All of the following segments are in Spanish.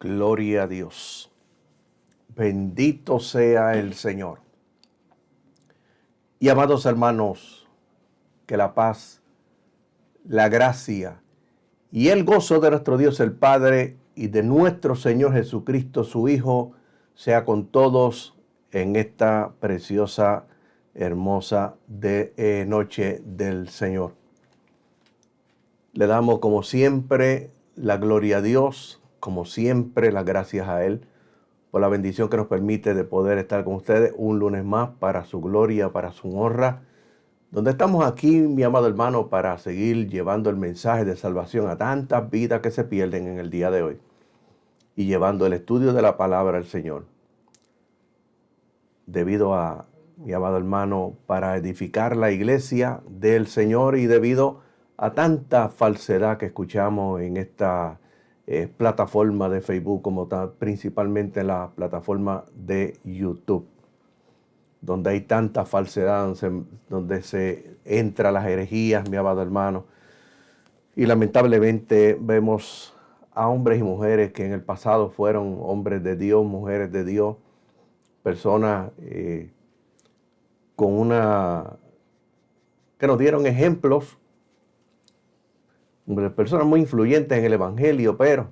Gloria a Dios. Bendito sea el Señor. Y amados hermanos, que la paz, la gracia y el gozo de nuestro Dios el Padre y de nuestro Señor Jesucristo, su Hijo, sea con todos en esta preciosa, hermosa noche del Señor. Le damos como siempre la gloria a Dios, como siempre las gracias a Él por la bendición que nos permite de poder estar con ustedes un lunes más para su gloria, para su honra, donde estamos aquí, mi amado hermano, para seguir llevando el mensaje de salvación a tantas vidas que se pierden en el día de hoy y llevando el estudio de la palabra del Señor. Debido a, mi amado hermano, para edificar la iglesia del Señor y debido a tanta falsedad que escuchamos en esta plataforma de Facebook, como principalmente en la plataforma de YouTube, donde hay tanta falsedad, donde se entra las herejías, mi amado hermano. Y lamentablemente vemos a hombres y mujeres que en el pasado fueron hombres de Dios, mujeres de Dios, personas que nos dieron ejemplos, personas muy influyentes en el Evangelio, pero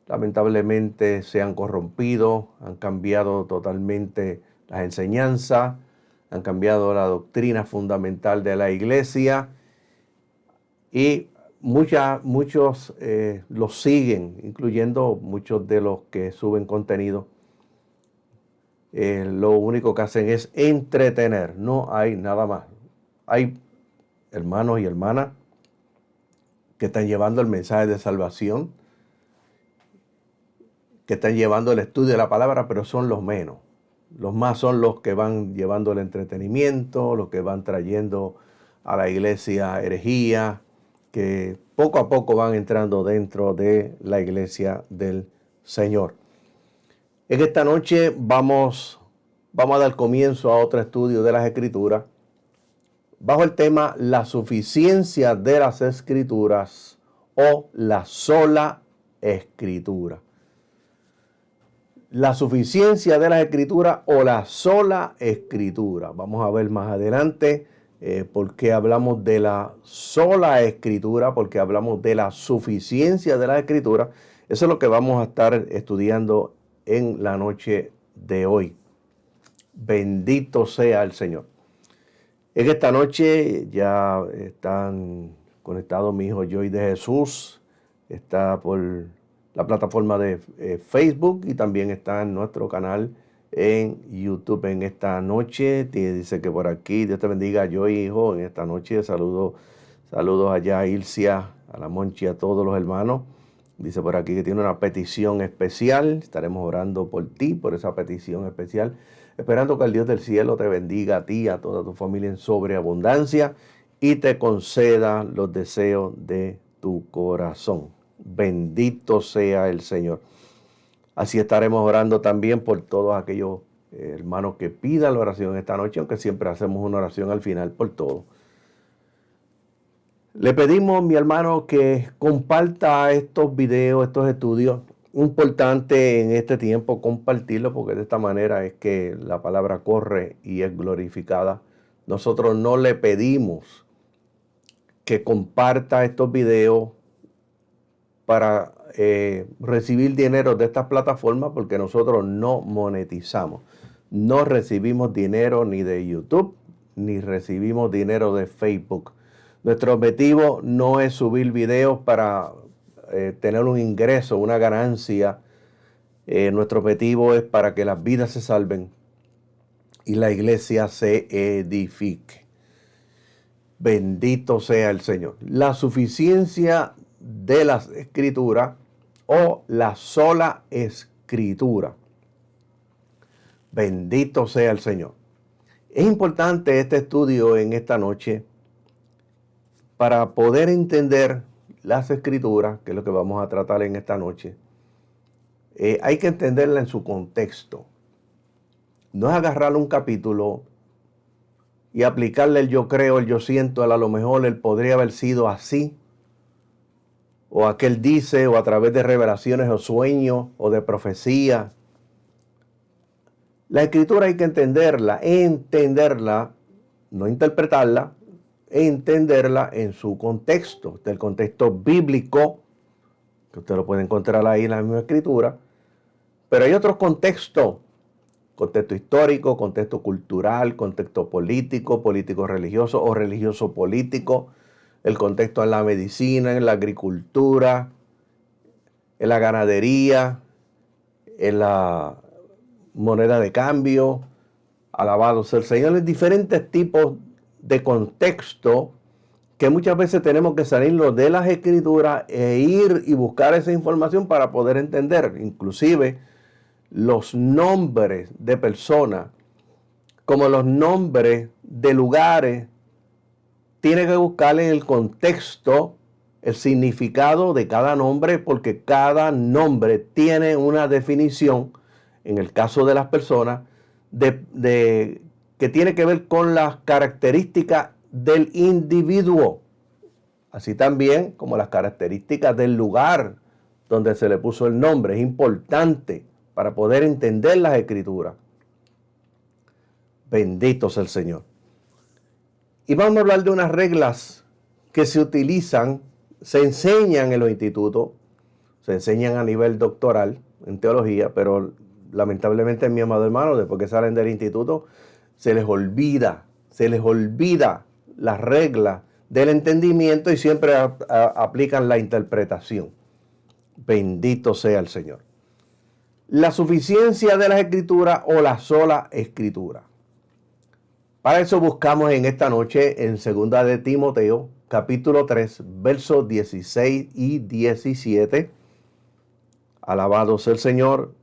lamentablemente se han corrompido, han cambiado totalmente las enseñanzas, han cambiado la doctrina fundamental de la iglesia y muchos los siguen, incluyendo muchos de los que suben contenido. Lo único que hacen es entretener, no hay nada más. Hay hermanos y hermanas que están llevando el mensaje de salvación, que están llevando el estudio de la palabra, pero son los menos. Los más son los que van llevando el entretenimiento, los que van trayendo a la iglesia herejía, que poco a poco van entrando dentro de la iglesia del Señor. En esta noche vamos a dar comienzo a otro estudio de las Escrituras bajo el tema la suficiencia de las Escrituras o la sola Escritura. La suficiencia de las Escrituras o la sola Escritura. Vamos a ver más adelante por qué hablamos de la sola Escritura, porque hablamos de la suficiencia de las Escrituras. Eso es lo que vamos a estar estudiando en la noche de hoy. Bendito sea el Señor. En esta noche ya están conectados mi hijo Joy de Jesús, está por la plataforma de Facebook y también está en nuestro canal en YouTube en esta noche. Dice que por aquí, Dios te bendiga, Joy, hijo, en esta noche. Saludos allá a Ilcia, a la Monchi, a todos los hermanos. Dice por aquí que tiene una petición especial. Estaremos orando por ti, por esa petición especial. Esperando que el Dios del cielo te bendiga a ti, a toda tu familia en sobreabundancia y te conceda los deseos de tu corazón. Bendito sea el Señor. Así estaremos orando también por todos aquellos hermanos que pidan la oración esta noche, aunque siempre hacemos una oración al final por todos. Le pedimos, mi hermano, que comparta estos videos, estos estudios. Importante en este tiempo compartirlo, porque de esta manera es que la palabra corre y es glorificada. Nosotros no le pedimos que comparta estos videos para recibir dinero de estas plataformas, porque nosotros no monetizamos. No recibimos dinero ni de YouTube, ni recibimos dinero de Facebook. Nuestro objetivo no es subir videos para tener un ingreso, una ganancia. Nuestro objetivo es para que las vidas se salven y la iglesia se edifique. Bendito sea el Señor. La suficiencia de las Escrituras o la sola Escritura. Bendito sea el Señor. Es importante este estudio en esta noche para poder entender las Escrituras, que es lo que vamos a tratar en esta noche. Hay que entenderla en su contexto. No es agarrar un capítulo y aplicarle el yo creo, el yo siento, a lo mejor él podría haber sido así. o aquel dice, o a través de revelaciones o sueños o de profecía. La escritura hay que entenderla, no interpretarla, entenderla en su contexto, del contexto bíblico, que usted lo puede encontrar ahí en la misma escritura, pero hay otros contextos, contexto histórico, contexto cultural, contexto político, político-religioso o religioso-político, el contexto en la medicina, en la agricultura, en la ganadería, en la moneda de cambio. Alabado sea el Señor. Hay diferentes tipos de contexto que muchas veces tenemos que salirnos de las escrituras e ir y buscar esa información para poder entender. Inclusive los nombres de personas, como los nombres de lugares, tiene que buscar en el contexto el significado de cada nombre, porque cada nombre tiene una definición, en el caso de las personas, que tiene que ver con las características del individuo, así también como las características del lugar donde se le puso el nombre. Es importante para poder entender las escrituras. Bendito sea el Señor. Y vamos a hablar de unas reglas que se utilizan, se enseñan en los institutos, se enseñan a nivel doctoral en teología, pero lamentablemente, mi amado hermano, después que salen del instituto, se les olvida las reglas del entendimiento y siempre aplican la interpretación. Bendito sea el Señor. La suficiencia de las escrituras o la sola escritura. Para eso buscamos en esta noche en 2 de Timoteo, capítulo 3, versos 16 y 17. Alabado sea el Señor.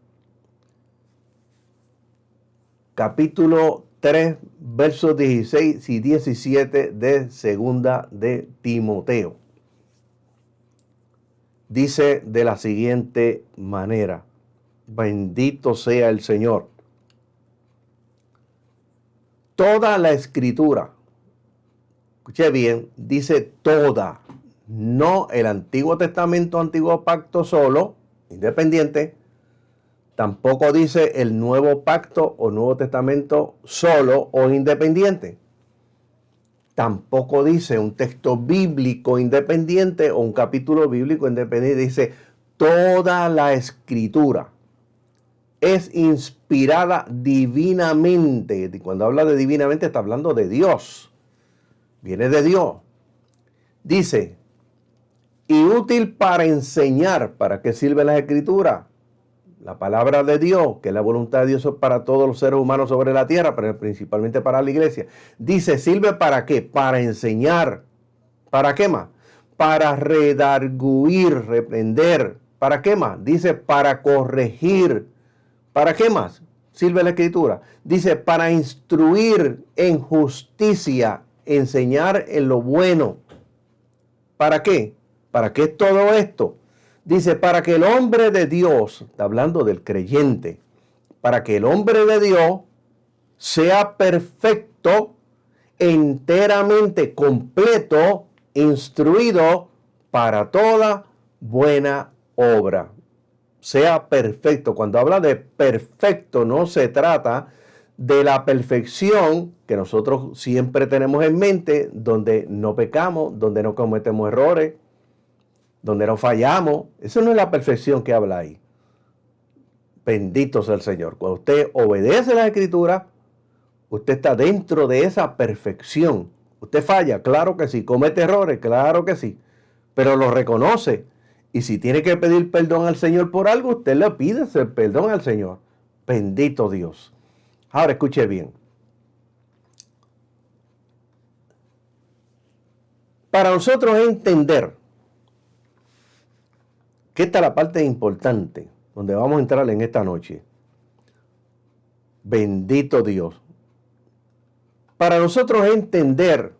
Capítulo 3, versos 16 y 17 de 2 de Timoteo. Dice de la siguiente manera: bendito sea el Señor. Toda la escritura, escuche bien, dice toda, no el Antiguo Testamento, Antiguo Pacto solo, independiente. Tampoco dice el Nuevo Pacto o Nuevo Testamento solo o independiente. Tampoco dice un texto bíblico independiente o un capítulo bíblico independiente. Dice toda la escritura es inspirada divinamente. Y cuando habla de divinamente está hablando de Dios. Viene de Dios. Dice, y útil para enseñar. ¿Para qué sirve la escritura? La palabra de Dios, que es la voluntad de Dios para todos los seres humanos sobre la tierra, pero principalmente para la iglesia. Dice, ¿sirve para qué? Para enseñar. ¿Para qué más? Para redarguir, reprender. ¿Para qué más? Dice, para corregir. ¿Para qué más sirve la escritura? Dice, para instruir en justicia, enseñar en lo bueno. ¿Para qué? ¿Para qué es todo esto? Dice, para que el hombre de Dios, está hablando del creyente, para que el hombre de Dios sea perfecto, enteramente completo, instruido para toda buena obra. Sea perfecto. Cuando habla de perfecto, no se trata de la perfección que nosotros siempre tenemos en mente, donde no pecamos, donde no cometemos errores, donde no fallamos. Eso no es la perfección que habla ahí. Bendito sea el Señor. Cuando usted obedece la Escritura, usted está dentro de esa perfección. Usted falla, claro que sí. Comete errores, claro que sí. Pero lo reconoce. Y si tiene que pedir perdón al Señor por algo, usted le pide el perdón al Señor. Bendito Dios. Ahora escuche bien. Para nosotros entender que esta es la parte importante donde vamos a entrar en esta noche. Bendito Dios. Para nosotros entender,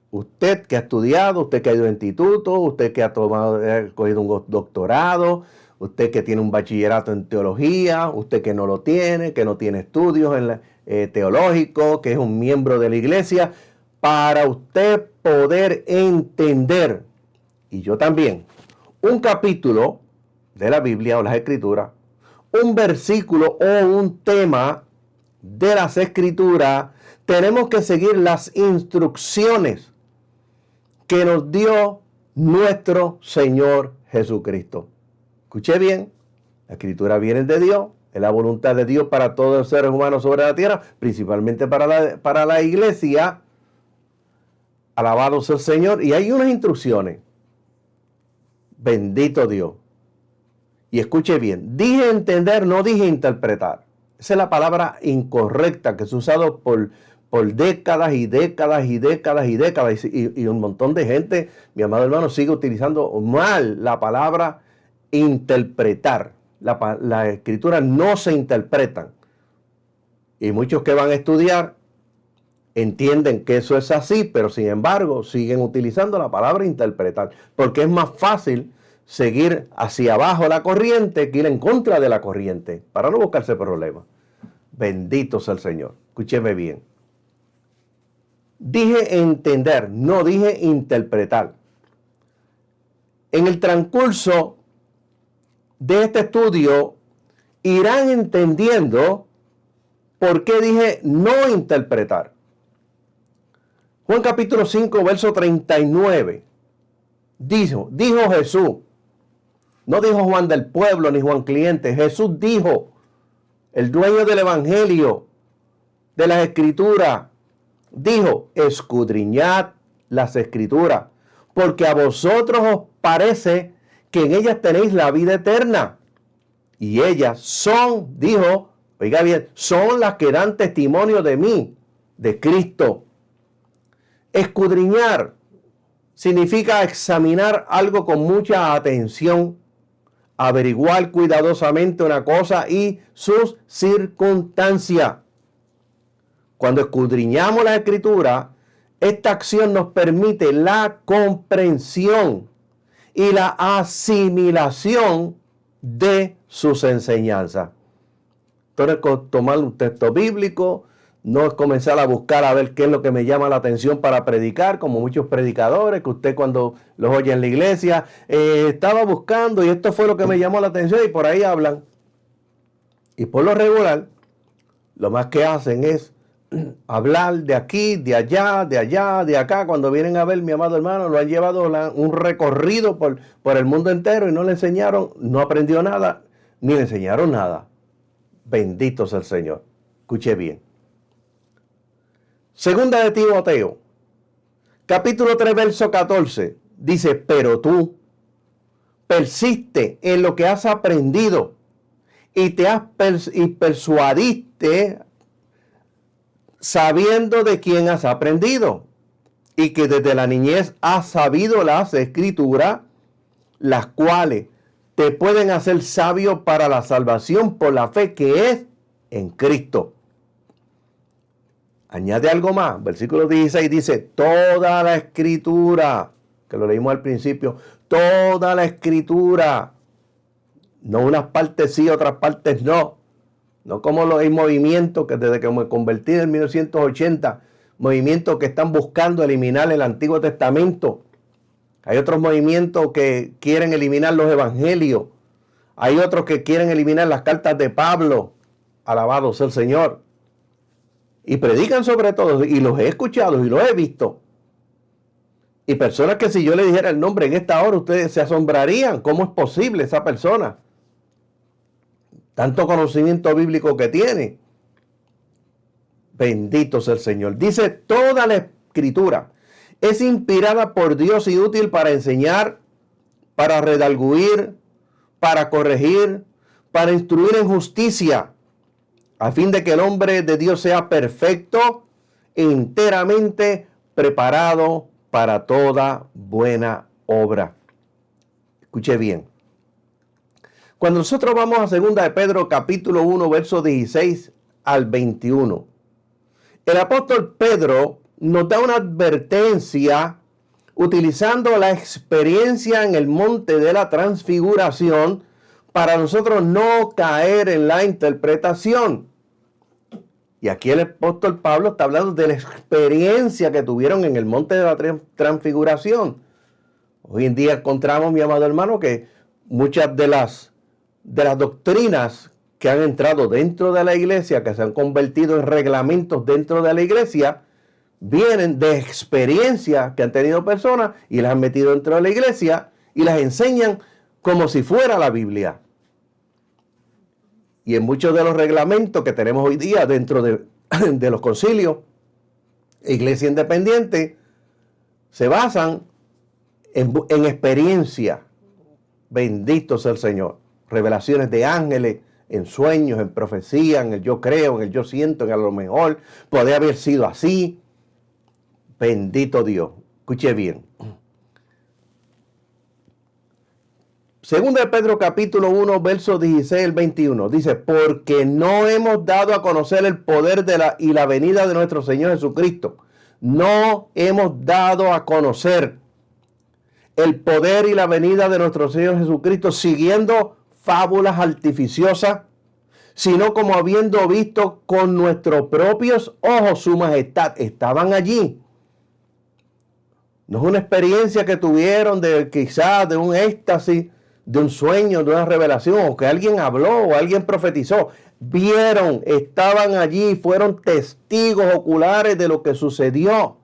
usted que ha estudiado, usted que ha ido a instituto, usted que ha cogido un doctorado, usted que tiene un bachillerato en teología, usted que no lo tiene, que no tiene estudios teológicos, que es un miembro de la iglesia, para usted poder entender, y yo también, un capítulo de la Biblia o las Escrituras, un versículo o un tema de las Escrituras, tenemos que seguir las instrucciones que nos dio nuestro Señor Jesucristo. Escuché bien, la Escritura viene de Dios, es la voluntad de Dios para todos los seres humanos sobre la tierra, principalmente para la iglesia. Alabado sea el Señor. Y hay unas instrucciones. Bendito Dios. Y escuche bien, dije entender, no dije interpretar. Esa es la palabra incorrecta que se ha usado por décadas y décadas y décadas y décadas. Y un montón de gente, mi amado hermano, sigue utilizando mal la palabra interpretar. Las escrituras no se interpretan. Y muchos que van a estudiar entienden que eso es así, pero sin embargo siguen utilizando la palabra interpretar, porque es más fácil seguir hacia abajo la corriente que ir en contra de la corriente, para no buscarse problemas. Bendito sea el Señor. Escúcheme bien. Dije entender, no dije interpretar. En el transcurso de este estudio irán entendiendo por qué dije no interpretar. Juan capítulo 5, verso 39. Dijo Jesús, no dijo Juan del pueblo ni Juan cliente, Jesús dijo, el dueño del evangelio, de las escrituras, dijo, escudriñad las escrituras, porque a vosotros os parece que en ellas tenéis la vida eterna. Y ellas son, dijo, oiga bien, son las que dan testimonio de mí, de Cristo. Escudriñar significa examinar algo con mucha atención, averiguar cuidadosamente una cosa y sus circunstancias. Cuando escudriñamos la Escritura, esta acción nos permite la comprensión y la asimilación de sus enseñanzas. Entonces, tomar un texto bíblico no es comenzar a buscar a ver qué es lo que me llama la atención para predicar, como muchos predicadores que usted cuando los oye en la iglesia, estaba buscando y esto fue lo que me llamó la atención y por ahí hablan. Y por lo regular, lo más que hacen es hablar de aquí, de allá, de acá. Cuando vienen a ver, mi amado hermano, lo han llevado un recorrido por el mundo entero y no le enseñaron, no aprendió nada, ni le enseñaron nada. Bendito sea el Señor. Escuche bien. Segunda de Timoteo, capítulo 3, verso 14, dice, pero tú persiste en lo que has aprendido y te has persuadiste sabiendo de quién has aprendido y que desde la niñez has sabido las escrituras, las cuales te pueden hacer sabio para la salvación por la fe que es en Cristo. Añade algo más, versículo 16 dice, toda la escritura, que lo leímos al principio, toda la escritura, no unas partes sí, otras partes no, no como los movimientos que desde que me convertí en 1980, movimientos que están buscando eliminar el Antiguo Testamento, hay otros movimientos que quieren eliminar los evangelios, hay otros que quieren eliminar las cartas de Pablo, alabado sea el Señor. Y predican sobre todo, y los he escuchado y los he visto. Y personas que si yo le dijera el nombre en esta hora, ustedes se asombrarían. ¿Cómo es posible esa persona? Tanto conocimiento bíblico que tiene. Bendito sea el Señor. Dice, toda la escritura es inspirada por Dios y útil para enseñar, para redarguir, para corregir, para instruir en justicia, a fin de que el hombre de Dios sea perfecto, enteramente preparado para toda buena obra. Escuche bien. Cuando nosotros vamos a 2 de Pedro, capítulo 1, versos 16 al 21, el apóstol Pedro nos da una advertencia utilizando la experiencia en el monte de la transfiguración para nosotros no caer en la interpretación. Y Y aquí el apóstol Pablo está hablando de la experiencia que tuvieron en el monte de la transfiguración. Hoy en día encontramos, mi amado hermano, que muchas de las doctrinas que han entrado dentro de la iglesia, que se han convertido en reglamentos dentro de la iglesia, vienen de experiencias que han tenido personas y las han metido dentro de la iglesia y las enseñan como si fuera la Biblia. Y en muchos de los reglamentos que tenemos hoy día dentro de los concilios, iglesia independiente, se basan en experiencia. Bendito sea el Señor. Revelaciones de ángeles, en sueños, en profecía, en el yo creo, en el yo siento, en a lo mejor puede haber sido así. Bendito Dios. Escuche bien. Segunda de Pedro capítulo 1, versos 16 al 21. Dice, porque no hemos dado a conocer el poder y la venida de nuestro Señor Jesucristo. No hemos dado a conocer el poder y la venida de nuestro Señor Jesucristo siguiendo fábulas artificiosas, sino como habiendo visto con nuestros propios ojos su majestad. Estaban allí. No es una experiencia que tuvieron de quizás de un éxtasis, de un sueño, de una revelación, o que alguien habló o alguien profetizó. Vieron, estaban allí, fueron testigos oculares de lo que sucedió.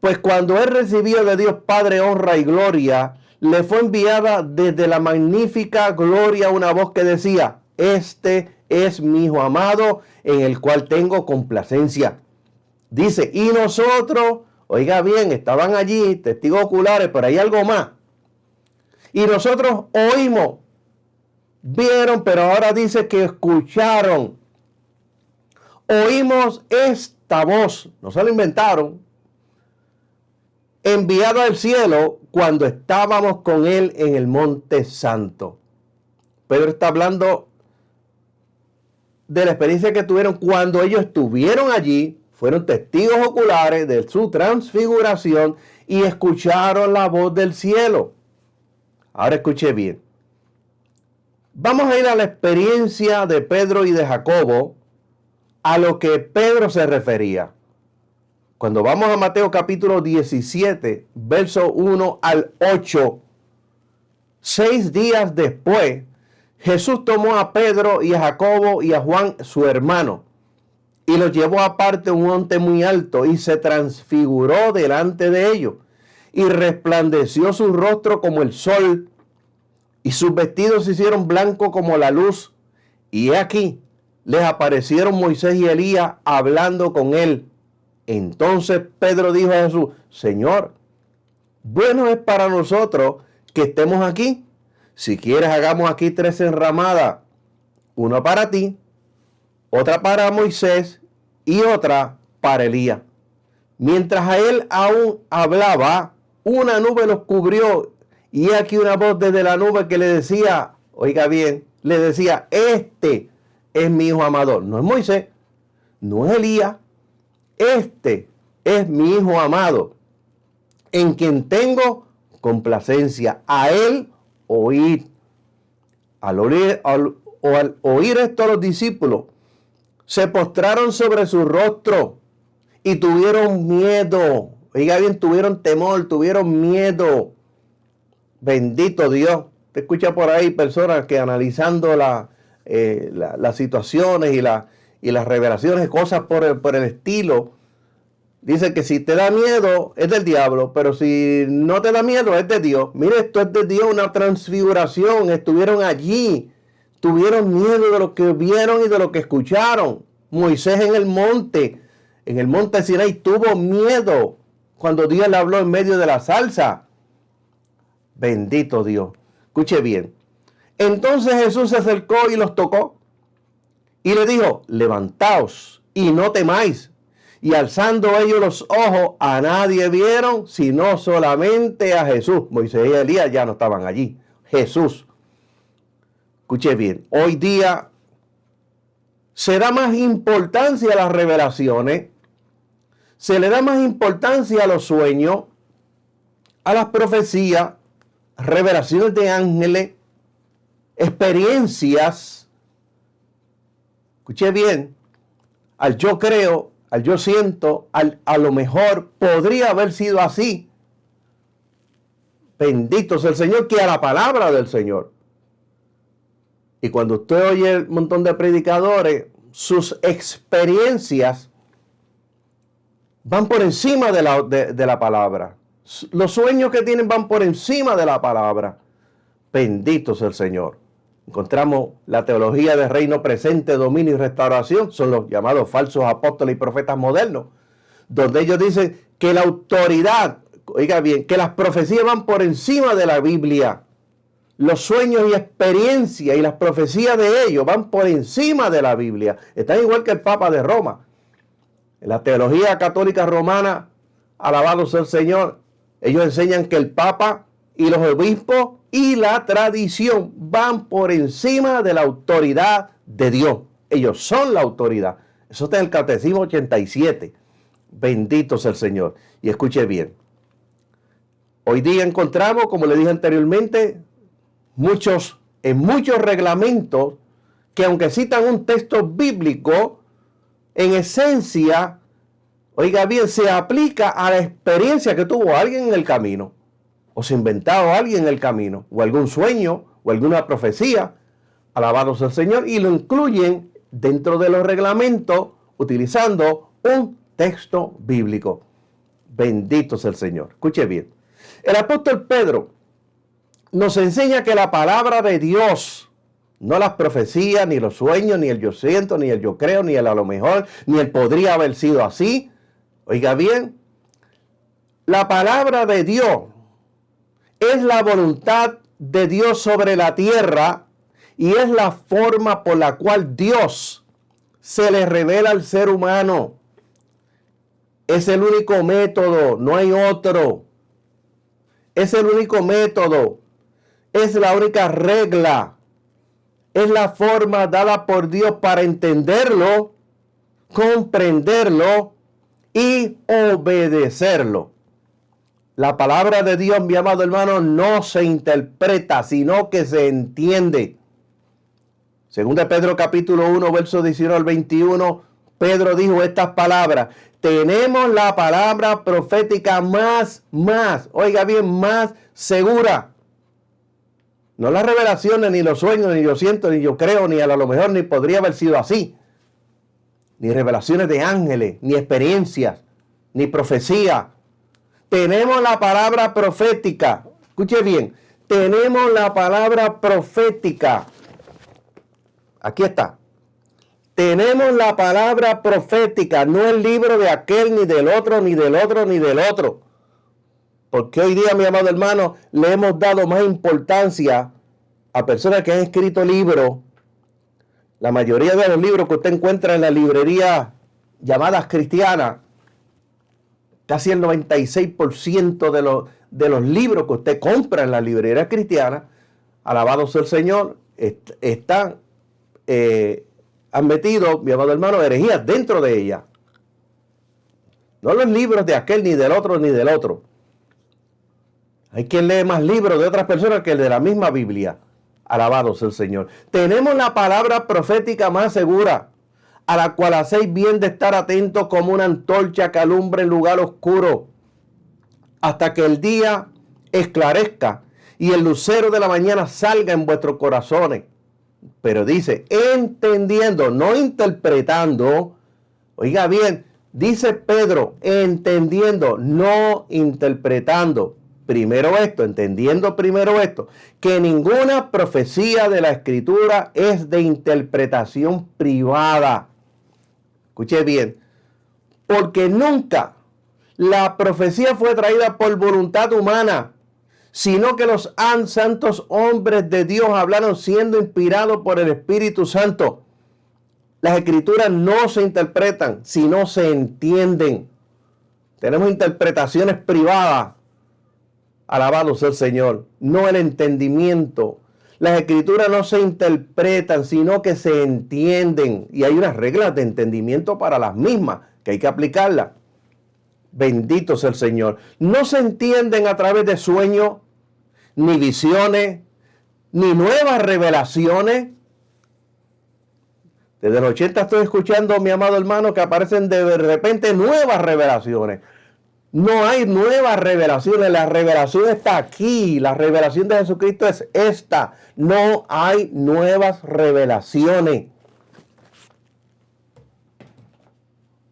Pues cuando él recibió de Dios Padre honra y gloria, le fue enviada desde la magnífica gloria una voz que decía, este es mi Hijo amado, en el cual tengo complacencia. Dice, y nosotros, oiga bien, estaban allí, testigos oculares, pero hay algo más. Y nosotros oímos, vieron, pero ahora dice que escucharon. Oímos esta voz, no se la inventaron, enviada al cielo cuando estábamos con él en el monte santo. Pedro está hablando de la experiencia que tuvieron cuando ellos estuvieron allí, fueron testigos oculares de su transfiguración y escucharon la voz del cielo. Ahora escuche bien. Vamos a ir a la experiencia de Pedro y de Jacobo, a lo que Pedro se refería. Cuando vamos a Mateo capítulo 17, verso 1 al 8, 6 días después, Jesús tomó a Pedro y a Jacobo y a Juan, su hermano, y los llevó aparte a un monte muy alto y se transfiguró delante de ellos. Y resplandeció su rostro como el sol, y sus vestidos se hicieron blancos como la luz. Y he aquí, les aparecieron Moisés y Elías hablando con él. Entonces Pedro dijo a Jesús, Señor, bueno es para nosotros que estemos aquí. Si quieres, hagamos aquí 3 enramadas, una para ti, otra para Moisés y otra para Elías. Mientras a él aún hablaba, una nube los cubrió, y aquí una voz desde la nube que le decía, oiga bien, le decía, este es mi Hijo amado. No es Moisés, no es Elías, este es mi Hijo amado, en quien tengo complacencia. A él oíd. Al oír esto, los discípulos se postraron sobre su rostro y tuvieron miedo. Oiga bien, tuvieron temor, tuvieron miedo. Bendito Dios. Te escucha por ahí personas que analizando las situaciones y las revelaciones, cosas por el estilo, dice que si te da miedo es del diablo, pero si no te da miedo es de Dios. Mire, esto es de Dios, una transfiguración. Estuvieron allí, tuvieron miedo de lo que vieron y de lo que escucharon. Moisés en el monte Sinaí, tuvo miedo cuando Dios le habló en medio de la zarza. Bendito Dios. Escuche bien. Entonces Jesús se acercó y los tocó y le dijo, levantaos y no temáis. Y alzando ellos los ojos, a nadie vieron, sino solamente a Jesús. Moisés y Elías ya no estaban allí. Jesús. Escuche bien. Hoy día se da más importancia a las revelaciones, se le da más importancia a los sueños, a las profecías, revelaciones de ángeles, experiencias Escuché bien, al yo creo, al yo siento, a lo mejor podría haber sido así. Bendito sea el Señor, que a la palabra del Señor. Y cuando usted oye un montón de predicadores, sus experiencias van por encima de la palabra. Los sueños que tienen van por encima de la palabra. Bendito sea el Señor. Encontramos la teología de reino presente, dominio y restauración. Son los llamados falsos apóstoles y profetas modernos. Donde ellos dicen que la autoridad, oiga bien, que las profecías van por encima de la Biblia. Los sueños y experiencias y las profecías de ellos van por encima de la Biblia. Están igual que el Papa de Roma. En la teología católica romana, alabado sea el Señor, ellos enseñan que el Papa y los obispos y la tradición van por encima de la autoridad de Dios. Ellos son la autoridad. Eso está en el Catecismo 87. Bendito sea el Señor. Y escuche bien. Hoy día encontramos, como le dije anteriormente, en muchos reglamentos que, aunque citan un texto bíblico, en esencia, oiga bien, se aplica a la experiencia que tuvo alguien en el camino, o se inventado alguien en el camino, o algún sueño, o alguna profecía, alabado sea el Señor, y lo incluyen dentro de los reglamentos utilizando un texto bíblico. Bendito sea el Señor. Escuche bien. El apóstol Pedro nos enseña que la palabra de Dios, no las profecías, ni los sueños, ni el yo siento, ni el yo creo, ni el a lo mejor, ni el podría haber sido así. Oiga bien, la palabra de Dios es la voluntad de Dios sobre la tierra y es la forma por la cual Dios se le revela al ser humano. Es el único método, no hay otro. Es el único método. Es la única regla. Es la forma dada por Dios para entenderlo, comprenderlo y obedecerlo. La palabra de Dios, mi amado hermano, no se interpreta, sino que se entiende. Según de Pedro capítulo 1, versos 19 al 21, Pedro dijo estas palabras. Tenemos la palabra profética más, oiga bien, más segura. No las revelaciones, ni los sueños, ni yo siento, ni yo creo, ni a lo mejor ni podría haber sido así. Ni revelaciones de ángeles, ni experiencias, ni profecía. Tenemos la palabra profética. Escuche bien. Tenemos la palabra profética. Aquí está. Tenemos la palabra profética, no el libro de aquel, ni del otro, ni del otro, ni del otro. Porque hoy día, mi amado hermano, le hemos dado más importancia a personas que han escrito libros. La mayoría de los libros que usted encuentra en la librería llamadas cristianas, casi el 96% de los libros que usted compra en la librería cristiana, alabado sea el Señor, han metido, mi amado hermano, herejías dentro de ella. No los libros de aquel, ni del otro, ni del otro. Hay quien lee más libros de otras personas que el de la misma Biblia. Alabado sea el Señor. Tenemos la palabra profética más segura, a la cual hacéis bien de estar atentos como una antorcha que alumbra en lugar oscuro, hasta que el día esclarezca y el lucero de la mañana salga en vuestros corazones. Pero dice, entendiendo, no interpretando. Oiga bien, dice Pedro, entendiendo, no interpretando. Primero esto, entendiendo primero esto, que ninguna profecía de la Escritura es de interpretación privada. Escuche bien, porque nunca la profecía fue traída por voluntad humana, sino que los santos hombres de Dios hablaron siendo inspirados por el Espíritu Santo. Las Escrituras no se interpretan, sino se entienden. Tenemos interpretaciones privadas. Alabado sea el Señor. No el entendimiento. Las Escrituras no se interpretan, sino que se entienden. Y hay unas reglas de entendimiento para las mismas, que hay que aplicarlas. Bendito sea el Señor. No se entienden a través de sueños, ni visiones, ni nuevas revelaciones. Desde los 80 estoy escuchando, mi amado hermano, que aparecen de repente nuevas revelaciones. No hay nuevas revelaciones, la revelación está aquí, la revelación de Jesucristo es esta. No hay nuevas revelaciones.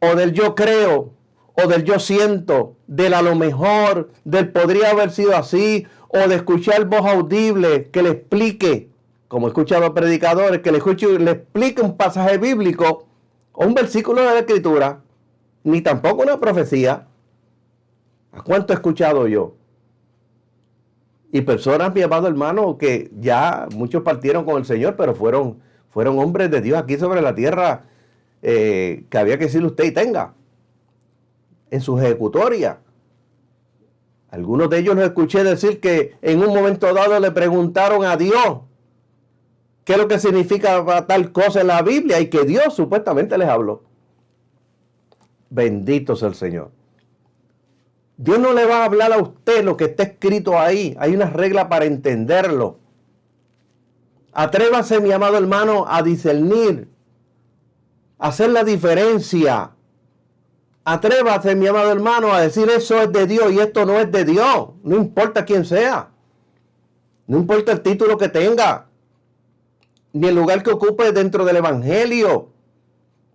O del yo creo, o del yo siento, del a lo mejor, del podría haber sido así, o de escuchar voz audible que le explique, como he escuchado a predicadores, que le explique un pasaje bíblico o un versículo de la Escritura, ni tampoco una profecía. ¿A cuánto he escuchado yo? Y personas, mi amado hermano, que ya muchos partieron con el Señor, pero fueron hombres de Dios aquí sobre la tierra, que había que decirle usted y tenga en su ejecutoria. Algunos de ellos los escuché decir que en un momento dado le preguntaron a Dios qué es lo que significa tal cosa en la Biblia y que Dios supuestamente les habló. Bendito sea el Señor. Dios no le va a hablar a usted lo que está escrito ahí. Hay una regla para entenderlo. Atrévase, mi amado hermano, a discernir, a hacer la diferencia. Atrévase, mi amado hermano, a decir eso es de Dios y esto no es de Dios. No importa quién sea. No importa el título que tenga, ni el lugar que ocupe dentro del evangelio.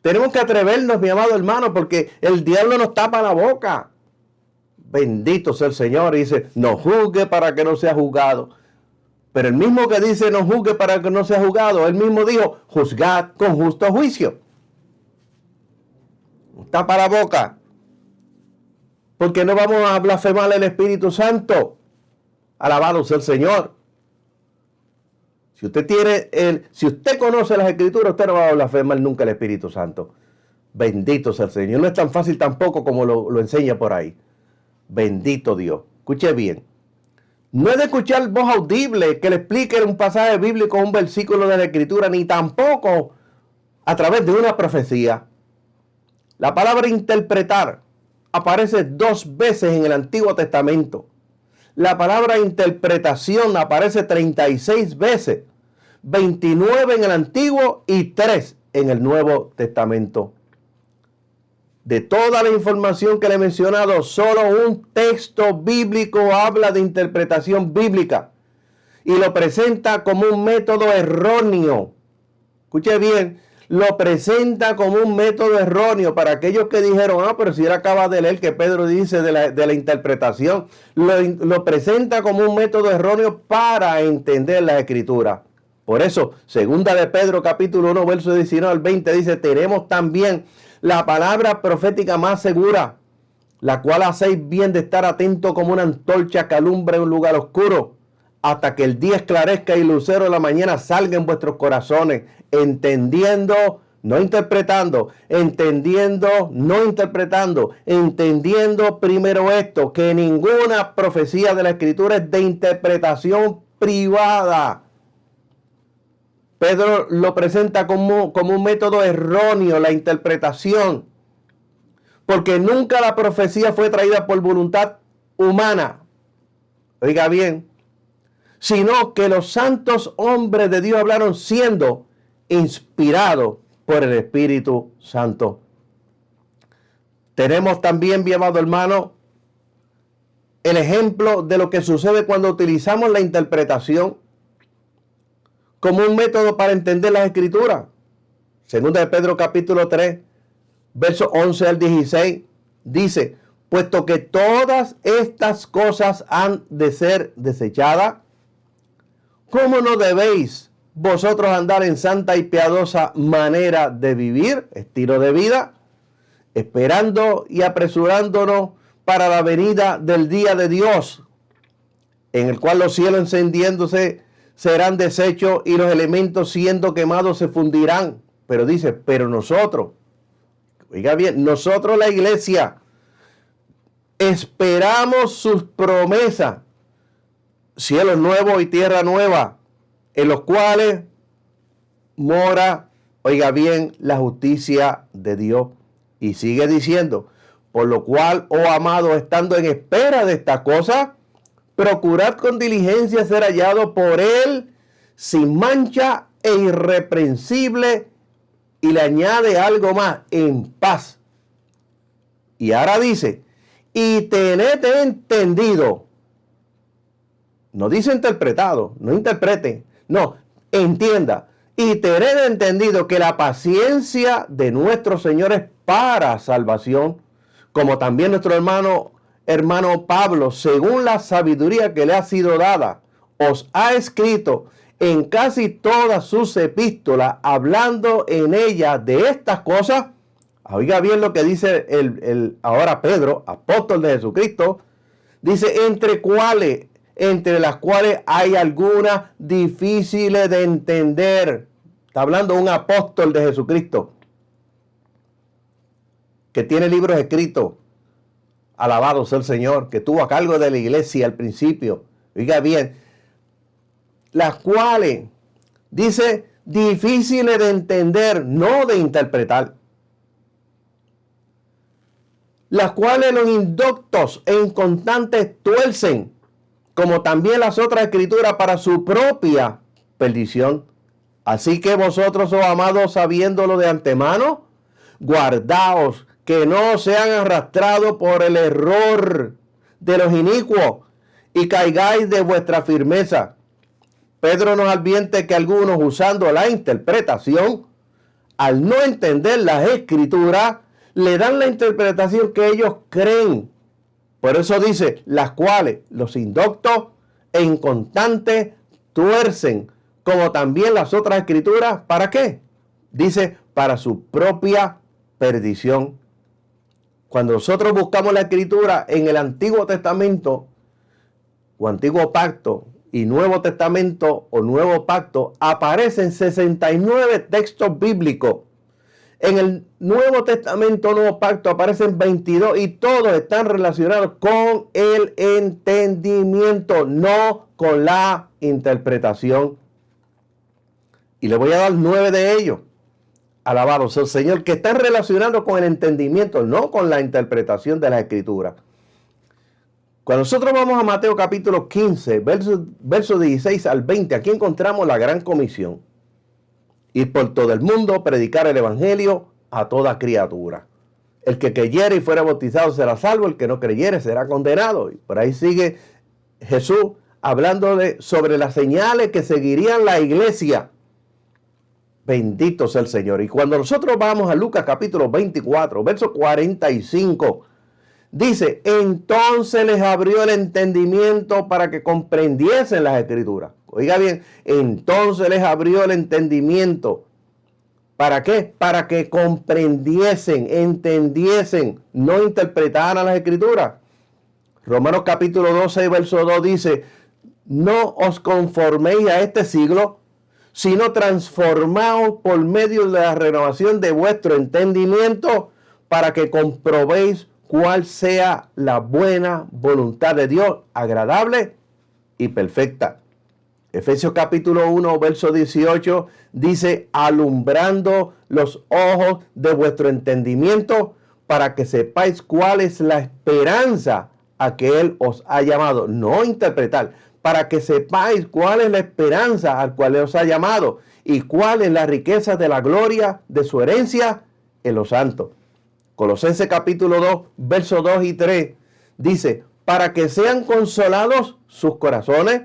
Tenemos que atrevernos, mi amado hermano, porque el diablo nos tapa la boca. Bendito sea el Señor. Y dice, no juzgue para que no sea juzgado. Pero el mismo que dice, no juzgue para que no sea juzgado, él mismo dijo, juzgad con justo juicio. Tapa la boca. Porque no vamos a blasfemar el Espíritu Santo. Alabado sea el Señor. Si usted conoce las Escrituras, usted no va a blasfemar nunca el Espíritu Santo. Bendito sea el Señor. No es tan fácil tampoco como lo enseña por ahí. Bendito Dios. Escuche bien. No es de escuchar voz audible que le explique un pasaje bíblico o un versículo de la Escritura, ni tampoco a través de una profecía. La palabra interpretar aparece 2 veces en el Antiguo Testamento. La palabra interpretación aparece 36 veces, 29 en el Antiguo y 3 en el Nuevo Testamento. De toda la información que le he mencionado, solo un texto bíblico habla de interpretación bíblica y lo presenta como un método erróneo. Escuche bien, lo presenta como un método erróneo para aquellos que dijeron, pero si él acaba de leer que Pedro dice de la interpretación, lo presenta como un método erróneo para entender la Escritura. Por eso, segunda de Pedro capítulo 1, verso 19 al 20 dice, tenemos también la palabra profética más segura, la cual hacéis bien de estar atento como una antorcha que alumbra en un lugar oscuro, hasta que el día esclarezca y el lucero de la mañana salga en vuestros corazones, entendiendo, no interpretando, entendiendo, no interpretando, entendiendo primero esto, que ninguna profecía de la Escritura es de interpretación privada. Pedro lo presenta como un método erróneo, la interpretación, porque nunca la profecía fue traída por voluntad humana, oiga bien, sino que los santos hombres de Dios hablaron siendo inspirados por el Espíritu Santo. Tenemos también, mi amado hermano, el ejemplo de lo que sucede cuando utilizamos la interpretación como un método para entender las Escrituras. Segunda de Pedro capítulo 3, versos 11 al 16, dice, puesto que todas estas cosas han de ser desechadas, ¿cómo no debéis vosotros andar en santa y piadosa manera de vivir, estilo de vida, esperando y apresurándonos para la venida del día de Dios, en el cual los cielos encendiéndose serán deshechos y los elementos siendo quemados se fundirán? Pero dice, pero nosotros, oiga bien, nosotros la iglesia, esperamos sus promesas, cielos nuevos y tierra nueva, en los cuales mora, oiga bien, la justicia de Dios. Y sigue diciendo, por lo cual, oh amado, estando en espera de estas cosas, procurad con diligencia ser hallado por él sin mancha e irreprensible Y le añade algo más, en paz. Y ahora dice, y tened entendido. No dice interpretado, no interprete, no, entienda. Y tened entendido que la paciencia de nuestro Señor es para salvación, como también nuestro hermano Pablo, según la sabiduría que le ha sido dada, os ha escrito en casi todas sus epístolas, hablando en ellas de estas cosas. Oiga bien lo que dice ahora Pedro, apóstol de Jesucristo. Dice, entre las cuales hay algunas difíciles de entender. Está hablando un apóstol de Jesucristo que tiene libros escritos. Alabado sea el Señor, que tuvo a cargo de la iglesia al principio. Oiga bien, las cuales, dice, difíciles de entender, no de interpretar. Las cuales los indoctos e inconstantes tuercen, como también las otras escrituras, para su propia perdición. Así que vosotros, oh amados, sabiéndolo de antemano, guardaos que no sean arrastrados por el error de los inicuos y caigáis de vuestra firmeza. Pedro nos advierte que algunos, usando la interpretación, al no entender las escrituras, le dan la interpretación que ellos creen. Por eso dice, las cuales los indoctos e inconstantes tuercen, como también las otras escrituras. ¿Para qué? Dice, para su propia perdición. Cuando nosotros buscamos la escritura en el Antiguo Testamento o Antiguo Pacto y Nuevo Testamento o Nuevo Pacto, aparecen 69 textos bíblicos. En el Nuevo Testamento, Nuevo Pacto, aparecen 22 y todos están relacionados con el entendimiento, no con la interpretación. Y le voy a dar 9 de ellos. Alabado sea el Señor, que están relacionados con el entendimiento, no con la interpretación de la Escritura. Cuando nosotros vamos a Mateo capítulo 15, versos 16 al 20, aquí encontramos la gran comisión. Ir por todo el mundo, predicar el evangelio a toda criatura. El que creyere y fuera bautizado será salvo, el que no creyere será condenado. Y por ahí sigue Jesús hablando sobre las señales que seguirían la iglesia. Bendito sea el Señor. Y cuando nosotros vamos a Lucas capítulo 24, verso 45, dice, entonces les abrió el entendimiento para que comprendiesen las escrituras. Oiga bien, entonces les abrió el entendimiento. ¿Para qué? Para que comprendiesen, entendiesen, no interpretaran las escrituras. Romanos capítulo 12, verso 2 dice, no os conforméis a este siglo, sino transformaos por medio de la renovación de vuestro entendimiento, para que comprobéis cuál sea la buena voluntad de Dios, agradable y perfecta. Efesios capítulo 1, verso 18 dice, alumbrando los ojos de vuestro entendimiento, para que sepáis cuál es la esperanza a que Él os ha llamado. No interpretar, para que sepáis cuál es la esperanza al cual Él os ha llamado y cuál es la riqueza de la gloria de su herencia en los santos. Colosenses capítulo 2, versos 2 y 3 dice, para que sean consolados sus corazones,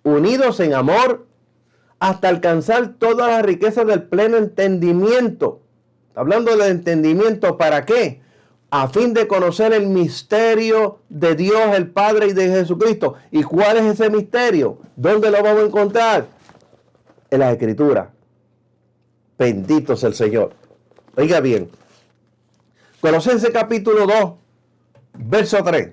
unidos en amor, hasta alcanzar todas las riquezas del pleno entendimiento. Hablando del entendimiento, ¿para qué? A fin de conocer el misterio de Dios el Padre y de Jesucristo. ¿Y cuál es ese misterio? ¿Dónde lo vamos a encontrar? En las Escrituras. Bendito sea el Señor. Oiga bien. Colosenses capítulo 2, verso 3.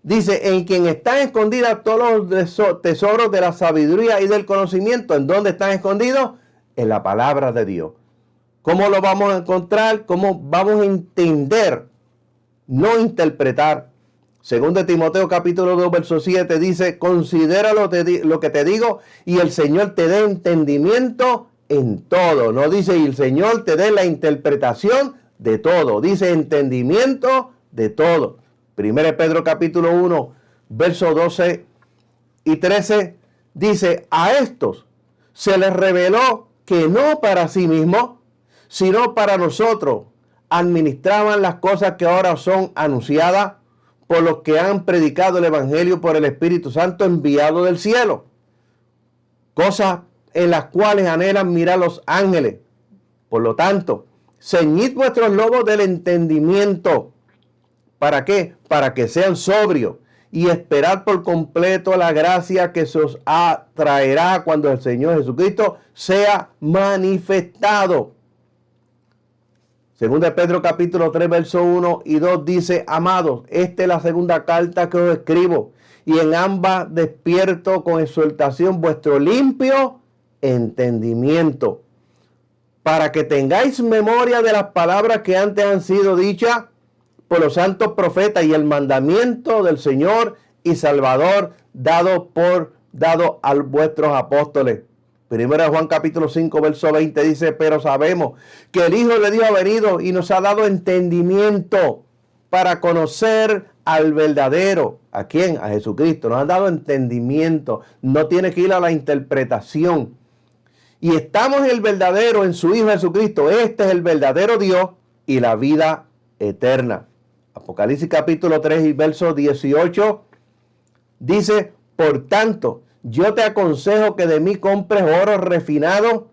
Dice, en quien están escondidas todos los tesoros de la sabiduría y del conocimiento. ¿En dónde están escondidos? En la palabra de Dios. ¿Cómo lo vamos a encontrar? ¿Cómo vamos a entender? No interpretar. Según de Timoteo capítulo 2, verso 7 dice, considera lo que te digo y el Señor te dé entendimiento en todo. No dice, y el Señor te dé la interpretación de todo. Dice, entendimiento de todo. 1 Pedro capítulo 1, versos 12 y 13 dice, a estos se les reveló que no para sí mismos, sino para nosotros administraban las cosas que ahora son anunciadas por los que han predicado el Evangelio por el Espíritu Santo enviado del cielo. Cosas en las cuales anhelan mirar los ángeles. Por lo tanto, ceñid vuestros lomos del entendimiento. ¿Para qué? Para que sean sobrios y esperad por completo la gracia que se os traerá cuando el Señor Jesucristo sea manifestado. Segunda de Pedro capítulo 3, verso 1 y 2 dice: amados, esta es la segunda carta que os escribo, y en ambas despierto con exhortación vuestro limpio entendimiento, para que tengáis memoria de las palabras que antes han sido dichas por los santos profetas y el mandamiento del Señor y Salvador dado a vuestros apóstoles. Primero de Juan capítulo 5 verso 20 dice: pero sabemos que el Hijo de Dios ha venido y nos ha dado entendimiento para conocer al verdadero. ¿A quién? A Jesucristo. Nos ha dado entendimiento. No tiene que ir a la interpretación. Y estamos en el verdadero, en su Hijo Jesucristo. Este es el verdadero Dios y la vida eterna. Apocalipsis capítulo 3 y verso 18 dice: por tanto, yo te aconsejo que de mí compres oro refinado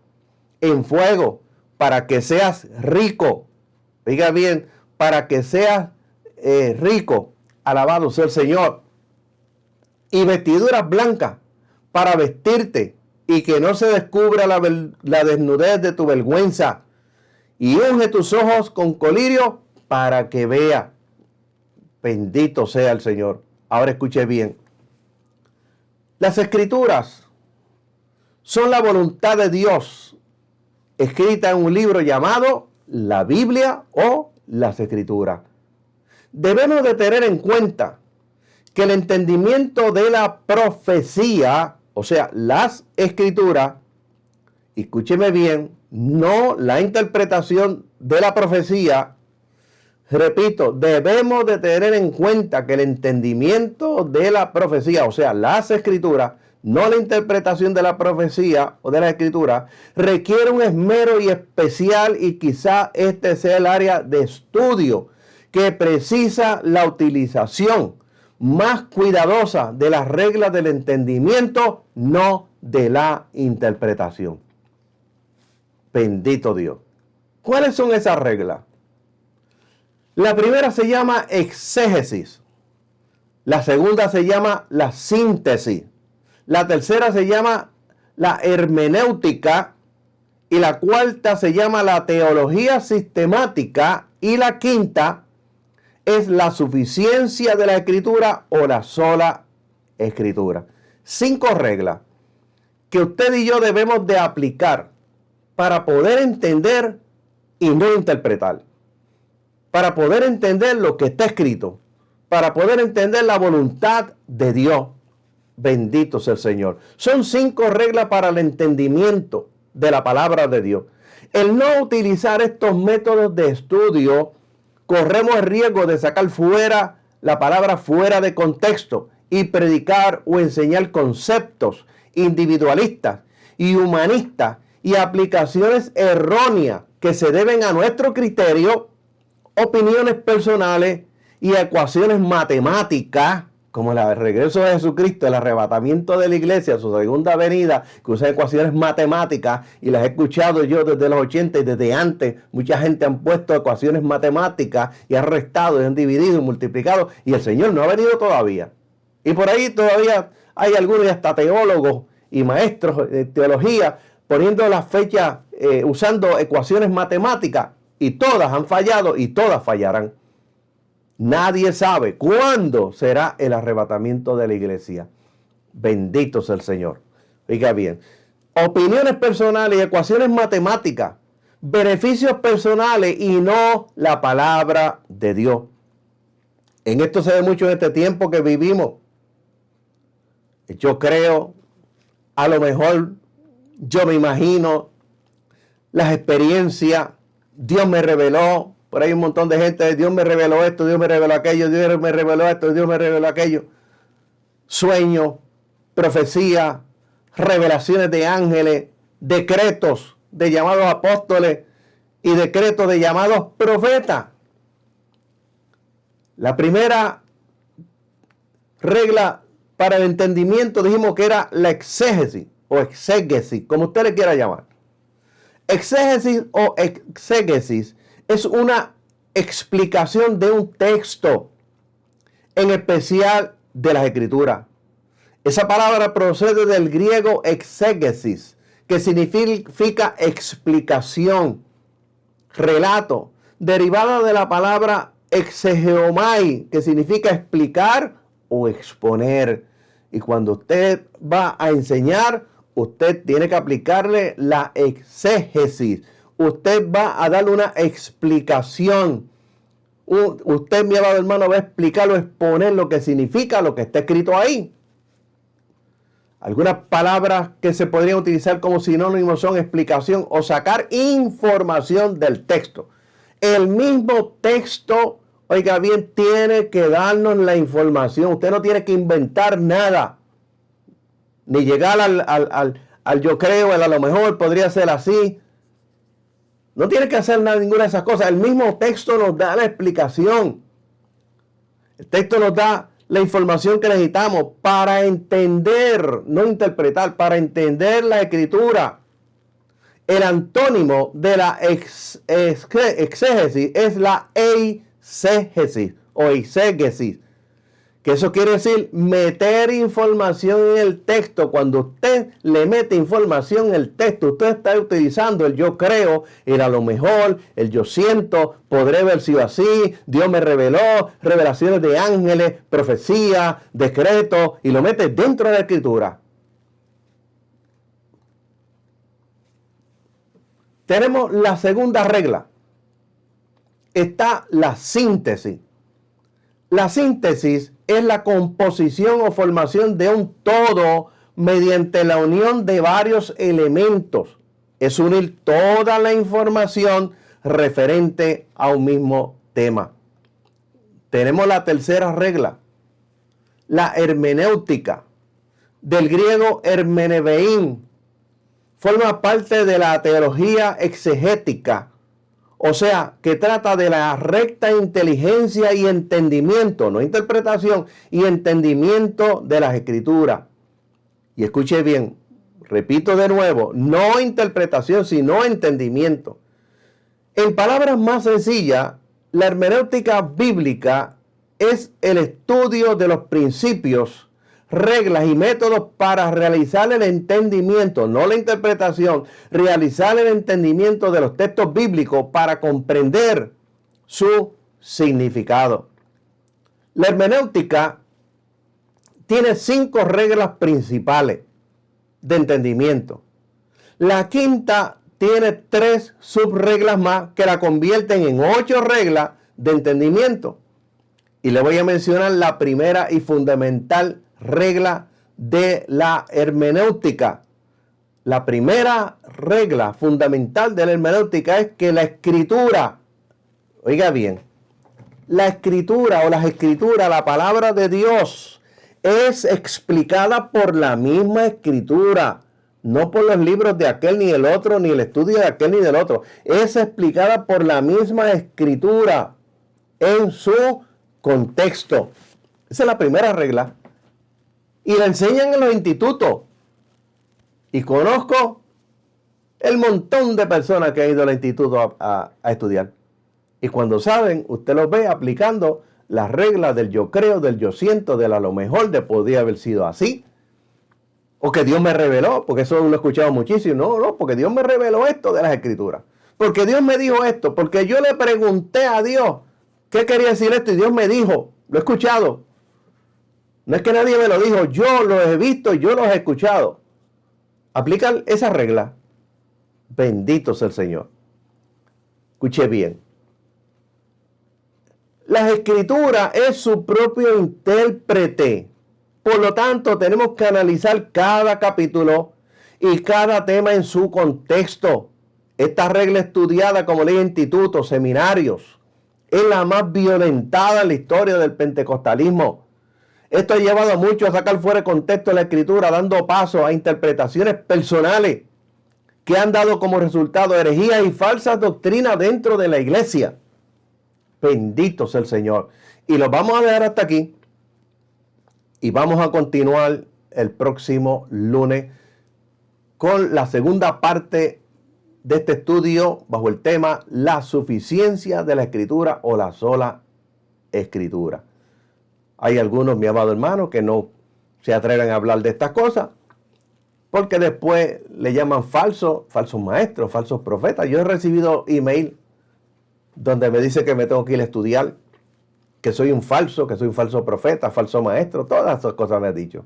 en fuego, para que seas rico. Diga bien, para que seas rico. Alabado sea el Señor. Y vestiduras blancas para vestirte, y que no se descubra la desnudez de tu vergüenza. Y unge tus ojos con colirio para que vea. Bendito sea el Señor. Ahora escuche bien. Las Escrituras son la voluntad de Dios, escrita en un libro llamado la Biblia o las Escrituras. Debemos de tener en cuenta que el entendimiento de la profecía, o sea, las Escrituras, escúcheme bien, no la interpretación de la profecía. Repito, debemos de tener en cuenta que el entendimiento de la profecía, o sea, las Escrituras, no la interpretación de la profecía o de la Escritura, requiere un esmero y especial, y quizá este sea el área de estudio que precisa la utilización más cuidadosa de las reglas del entendimiento, no de la interpretación. Bendito Dios. ¿Cuáles son esas reglas? La primera se llama exégesis. La segunda se llama la síntesis. La tercera se llama la hermenéutica. Y la cuarta se llama la teología sistemática. Y la quinta es la suficiencia de la Escritura o la sola Escritura. 5 reglas que usted y yo debemos de aplicar para poder entender y no interpretar. Para poder entender lo que está escrito, para poder entender la voluntad de Dios. Bendito sea el Señor. Son 5 reglas para el entendimiento de la palabra de Dios. El no utilizar estos métodos de estudio, corremos el riesgo de sacar fuera la palabra fuera de contexto y predicar o enseñar conceptos individualistas y humanistas y aplicaciones erróneas que se deben a nuestro criterio, opiniones personales y ecuaciones matemáticas, como el regreso de Jesucristo, el arrebatamiento de la iglesia, su segunda venida, que usa ecuaciones matemáticas, y las he escuchado yo desde los 80 y desde antes. Mucha gente han puesto ecuaciones matemáticas y han restado y han dividido y multiplicado, y el Señor no ha venido todavía. Y por ahí todavía hay algunos, hasta teólogos y maestros de teología, poniendo las fechas, usando ecuaciones matemáticas, y todas han fallado y todas fallarán. Nadie sabe cuándo será el arrebatamiento de la iglesia. Bendito sea el Señor. Oiga bien, opiniones personales y ecuaciones matemáticas, beneficios personales y no la palabra de Dios. En esto se ve mucho en este tiempo que vivimos. Yo creo, a lo mejor, yo me imagino las experiencias. Dios me reveló, por ahí un montón de gente, Dios me reveló esto, Dios me reveló aquello, Dios me reveló esto, Dios me reveló aquello. Sueños, profecías, revelaciones de ángeles, decretos de llamados apóstoles y decretos de llamados profetas. La primera regla para el entendimiento dijimos que era la exégesis o exégesis, como usted le quiera llamar. Exégesis o exégesis es una explicación de un texto, en especial de las Escrituras. Esa palabra procede del griego exégesis, que significa explicación, relato, derivada de la palabra exegeomai, que significa explicar o exponer. Y cuando usted va a enseñar, usted tiene que aplicarle la exégesis. Usted va a darle una explicación. Usted, mi amado hermano, va a explicar o exponer lo que significa lo que está escrito ahí. Algunas palabras que se podrían utilizar como sinónimos son explicación o sacar información del texto. El mismo texto, oiga bien, tiene que darnos la información. Usted no tiene que inventar nada. Ni llegar al yo creo, a lo mejor podría ser así. No tiene que hacer nada, ninguna de esas cosas. El mismo texto nos da la explicación. El texto nos da la información que necesitamos para entender, no interpretar, para entender la Escritura. El antónimo de la exégesis es la eisegesis o eisegesis, que eso quiere decir meter información en el texto. Cuando usted le mete información en el texto, usted está utilizando el yo creo, el a lo mejor, el yo siento, podré haber sido así, Dios me reveló, revelaciones de ángeles, profecía, decretos, y lo mete dentro de la Escritura. Tenemos la segunda regla. Está la síntesis. La síntesis es la composición o formación de un todo mediante la unión de varios elementos. Es unir toda la información referente a un mismo tema. Tenemos la tercera regla, la hermenéutica, del griego hermenevein. Forma parte de la teología exegética, o sea, que trata de la recta inteligencia y entendimiento, no interpretación, y entendimiento de las Escrituras. Y escuche bien, repito de nuevo, no interpretación, sino entendimiento. En palabras más sencillas, la hermenéutica bíblica es el estudio de los principios, reglas y métodos para realizar el entendimiento, no la interpretación, realizar el entendimiento de los textos bíblicos para comprender su significado. La hermenéutica tiene 5 reglas principales de entendimiento. La quinta tiene 3 subreglas más que la convierten en 8 reglas de entendimiento. Y le voy a mencionar la primera y fundamental regla de la hermenéutica. La primera regla fundamental de la hermenéutica es que la escritura, oiga bien, la escritura o las escrituras, la palabra de Dios, es explicada por la misma escritura, no por los libros de aquel ni el otro, ni el estudio de aquel ni del otro. Es explicada por la misma escritura en su contexto. Esa es la primera regla. Y la enseñan en los institutos. Y conozco el montón de personas que han ido al instituto a estudiar. Y cuando saben, usted los ve aplicando las reglas del yo creo, del yo siento, del a lo mejor, de podría haber sido así. O que Dios me reveló, porque eso lo he escuchado muchísimo. No, porque Dios me reveló esto de las Escrituras. Porque Dios me dijo esto. Porque yo le pregunté a Dios qué quería decir esto y Dios me dijo. Lo he escuchado. No es que nadie me lo dijo, yo lo he visto y yo lo he escuchado. Aplicar esa regla. Bendito sea el Señor. Escuche bien. Las Escrituras es su propio intérprete. Por lo tanto, tenemos que analizar cada capítulo y cada tema en su contexto. Esta regla estudiada como ley en institutos, seminarios, es la más violentada en la historia del pentecostalismo. Esto ha llevado a muchos a sacar fuera de contexto la Escritura, dando paso a interpretaciones personales que han dado como resultado herejías y falsas doctrinas dentro de la iglesia. Bendito sea el Señor. Y los vamos a dejar hasta aquí. Y vamos a continuar el próximo lunes con la segunda parte de este estudio bajo el tema la suficiencia de la Escritura o la sola Escritura. Hay algunos, mi amado hermano, que no se atreven a hablar de estas cosas porque después le llaman falsos maestros, falsos profetas. Yo he recibido email donde me dice que me tengo que ir a estudiar, que soy un falso profeta, falso maestro, todas esas cosas me ha dicho.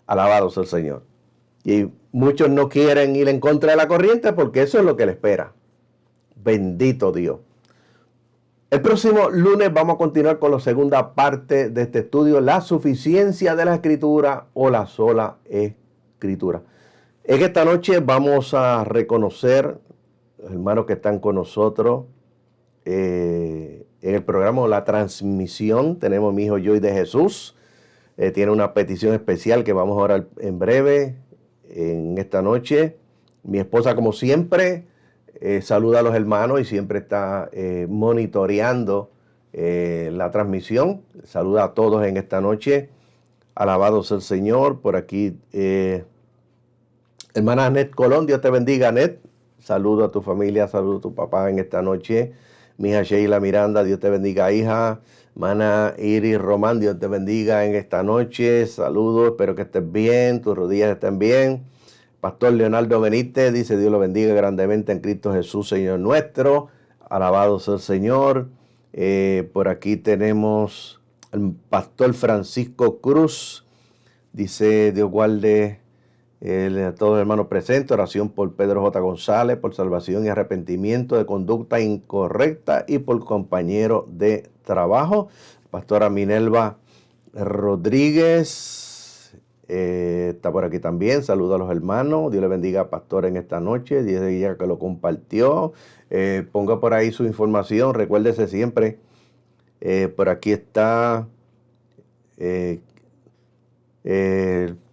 Alabado sea el Señor. Y muchos no quieren ir en contra de la corriente porque eso es lo que les espera. Bendito Dios. El próximo lunes vamos a continuar con la segunda parte de este estudio, la suficiencia de la Escritura o la sola Escritura. En esta noche vamos a reconocer, hermanos que están con nosotros, en el programa La Transmisión. Tenemos mi hijo Joy de Jesús. Tiene una petición especial que vamos a orar en breve en esta noche. Mi esposa, como siempre, saluda a los hermanos y siempre está monitoreando la transmisión. Saluda a todos en esta noche. Alabado sea el Señor. Por aquí, hermana Anet Colón, Dios te bendiga, Anet. Saludo a tu familia, saludo a tu papá en esta noche. Mi hija Sheila Miranda, Dios te bendiga, hija. Hermana Iris Román, Dios te bendiga en esta noche. Saludos, espero que estés bien, tus rodillas estén bien. Pastor Leonardo Benítez dice, Dios lo bendiga grandemente en Cristo Jesús, Señor nuestro. Alabado sea el Señor. Por aquí tenemos el Pastor Francisco Cruz. Dice, Dios guarde a todos los hermanos presentes. Oración por Pedro J. González, por salvación y arrepentimiento de conducta incorrecta y por compañero de trabajo. Pastora Minerva Rodríguez está por aquí también. Saludos a los hermanos. Dios le bendiga, pastor, en esta noche. Dice ella que lo compartió. Ponga por ahí su información. Recuérdese siempre. Por aquí está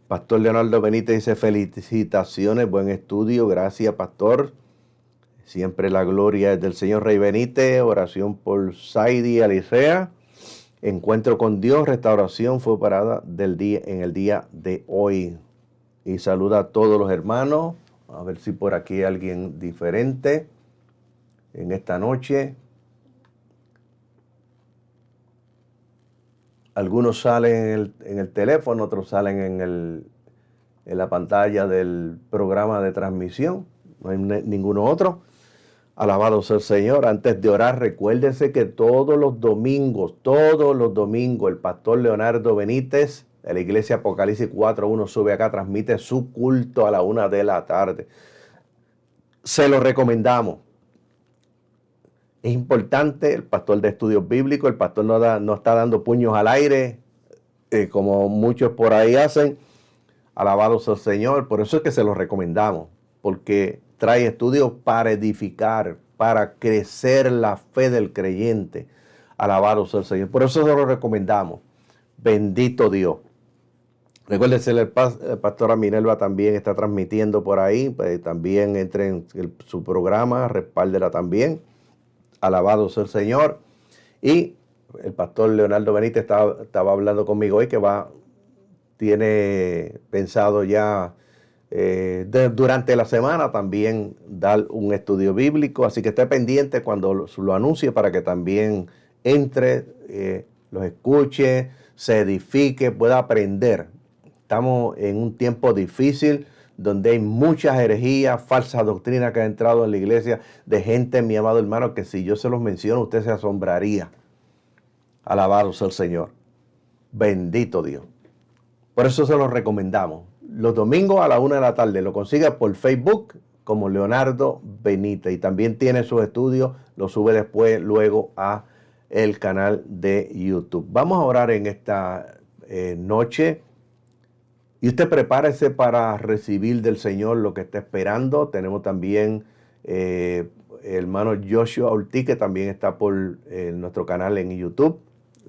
Pastor Leonardo Benítez dice, felicitaciones, buen estudio, gracias, pastor. Siempre la gloria es del Señor. Rey Benítez, oración por Saidi Alicea. Encuentro con Dios, restauración fue parada en el día de hoy. Y saluda a todos los hermanos. A ver si por aquí hay alguien diferente en esta noche. Algunos salen en el teléfono, otros salen en la pantalla del programa de transmisión. No hay ninguno otro. Alabado sea el Señor. Antes de orar, recuérdense que todos los domingos, el pastor Leonardo Benítez de la iglesia Apocalipsis 4.1 sube acá, transmite su culto a la 1 de la tarde. Se lo recomendamos. Es importante, el pastor de estudios bíblicos, el pastor no está dando puños al aire, como muchos por ahí hacen. Alabado sea el Señor. Por eso es que se los recomendamos, porque trae estudios para edificar, para crecer la fe del creyente. Alabado sea el Señor. Por eso se los recomendamos. Bendito Dios. Recuérdense, la pastora Minerva también está transmitiendo por ahí. Pues, también entre en su programa, respáldela también. Alabado sea el Señor. Y el pastor Leonardo Benítez estaba hablando conmigo hoy que tiene pensado ya durante la semana también dar un estudio bíblico. Así que esté pendiente cuando lo anuncie para que también entre, los escuche, se edifique, pueda aprender. Estamos en un tiempo difícil donde hay muchas herejías, falsas doctrinas que han entrado en la iglesia de gente, mi amado hermano, que si yo se los menciono, usted se asombraría. Alabado sea el Señor. Bendito Dios. Por eso se los recomendamos. Los domingos a la 1 de la tarde lo consigue por Facebook como Leonardo Benítez. Y también tiene sus estudios, lo sube luego a el canal de YouTube. Vamos a orar en esta noche. Y usted prepárese para recibir del Señor lo que está esperando. Tenemos también el hermano Joshua Ortiz, que también está por nuestro canal en YouTube.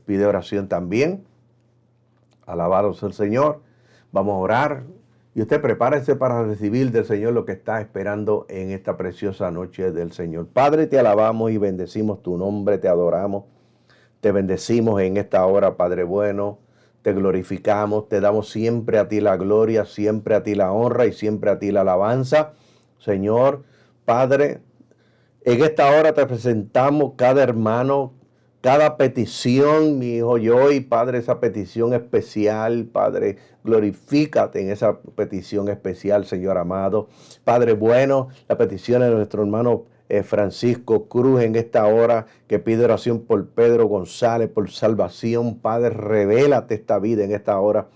Pide oración también. Alabado sea el Señor. Vamos a orar. Y usted prepárese para recibir del Señor lo que está esperando en esta preciosa noche del Señor. Padre, te alabamos y bendecimos tu nombre, te adoramos, te bendecimos en esta hora, Padre bueno. Te glorificamos, te damos siempre a ti la gloria, siempre a ti la honra y siempre a ti la alabanza. Señor, Padre, en esta hora te presentamos cada hermano, cada petición, mi hijo Joy, Padre, esa petición especial, Padre, glorifícate en esa petición especial, Señor amado. Padre bueno, la petición de nuestro hermano Francisco Cruz en esta hora, que pide oración por Pedro González, por salvación. Padre, revélate esta vida en esta hora.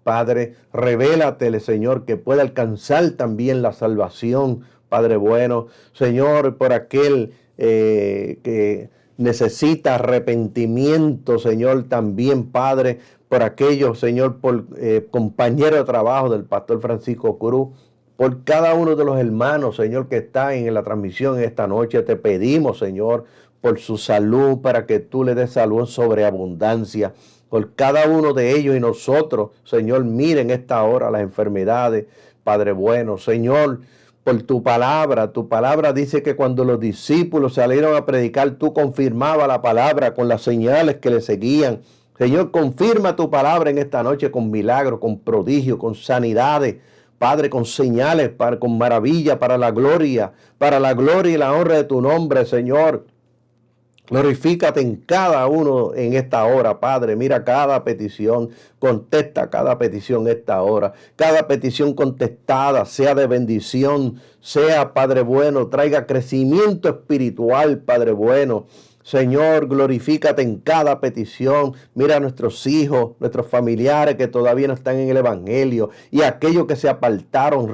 Padre, revélatele, Señor, que pueda alcanzar también la salvación, Padre bueno. Señor, por aquel que necesita arrepentimiento, Señor, también, Padre, por aquellos, Señor, por compañero de trabajo del pastor Francisco Cruz, por cada uno de los hermanos, Señor, que está en la transmisión esta noche. Te pedimos, Señor, por su salud, para que tú le des salud en sobreabundancia. Por cada uno de ellos y nosotros, Señor, miren esta hora las enfermedades, Padre bueno. Señor, por tu palabra dice que cuando los discípulos salieron a predicar, tú confirmabas la palabra con las señales que le seguían. Señor, confirma tu palabra en esta noche con milagros, con prodigios, con sanidades. Padre, con señales, con maravilla, para la gloria y la honra de tu nombre, Señor. Glorifícate en cada uno en esta hora, Padre. Mira cada petición, contesta cada petición en esta hora. Cada petición contestada sea de bendición, sea, Padre bueno, traiga crecimiento espiritual, Padre bueno. Señor, glorifícate en cada petición. Mira a nuestros hijos, nuestros familiares que todavía no están en el Evangelio, y aquellos que se apartaron,